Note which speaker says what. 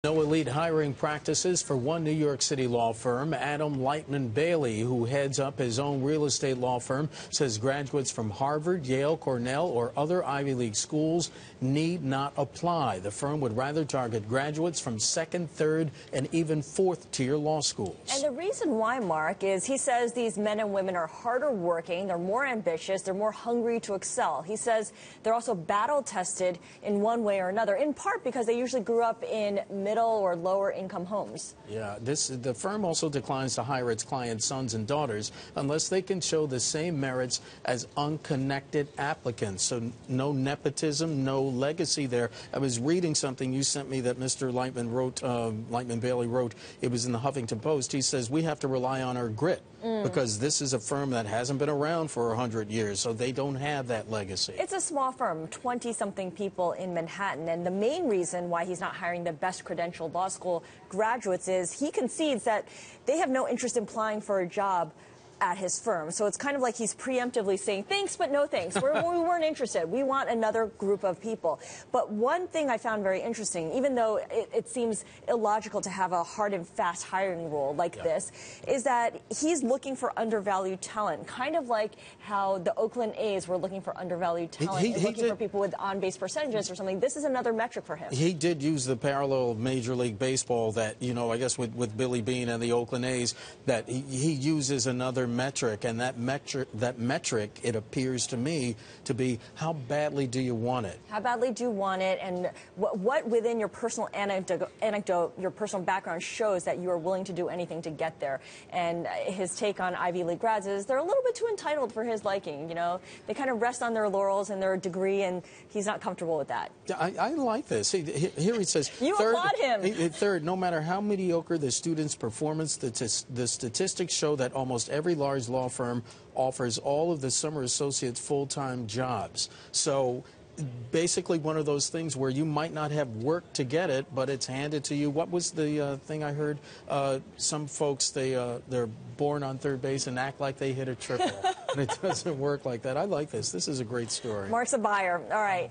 Speaker 1: No elite hiring practices for one New York City law firm. Adam Leitman Bailey, who heads up his own real estate law firm, says graduates from Harvard, Yale, Cornell, or other Ivy League schools need not apply. The firm would rather target graduates from second, third, and even fourth-tier law schools.
Speaker 2: And the reason why, Mark, is he says these men and women are harder working, they're more ambitious, they're more hungry to excel. He says they're also battle-tested in one way or another, in part because they usually grew up in middle or lower income homes.
Speaker 1: Yeah, the firm also declines to hire its clients' sons and daughters unless they can show the same merits as unconnected applicants. So no nepotism, no legacy there. I was reading something you sent me that Mr. Leitman wrote, Leitman Bailey wrote. It was in the Huffington Post. He says we have to rely on our grit because this is a firm that hasn't been around for 100 years, so they don't have that legacy.
Speaker 2: It's a small firm, 20-something people in Manhattan, and the main reason why he's not hiring the best credentialed law school graduates is he concedes that they have no interest in applying for a job at his firm. So it's kind of like he's preemptively saying, thanks, but no thanks. We weren't interested. We want another group of people. But one thing I found very interesting, even though it seems illogical to have a hard and fast hiring rule like this, is that he's looking for undervalued talent, kind of like how the Oakland A's were looking for undervalued talent and looking for people with on-base percentages or something. This is another metric for him.
Speaker 1: He did use the parallel of Major League Baseball that, you know, I guess with Billy Beane and the Oakland A's, that he uses another metric, and that metric, it appears to me to be how badly do you want it?
Speaker 2: How badly do you want it, and what within your personal anecdote, your personal background shows that you are willing to do anything to get there. And his take on Ivy League grads is they're a little bit too entitled for his liking. You know, they kind of rest on their laurels and their degree, and he's not comfortable with that.
Speaker 1: I like this. Here he says,
Speaker 2: you applaud him.
Speaker 1: Third, no matter how mediocre the student's performance, the statistics show that almost every large law firm offers all of the summer associates full-time jobs. So basically one of those things where you might not have worked to get it, but it's handed to you. What was the thing I heard? Some folks, they're born on third base and act like they hit a triple. And it doesn't work like that. I like this. This is a great story.
Speaker 2: Mark's a buyer. All right.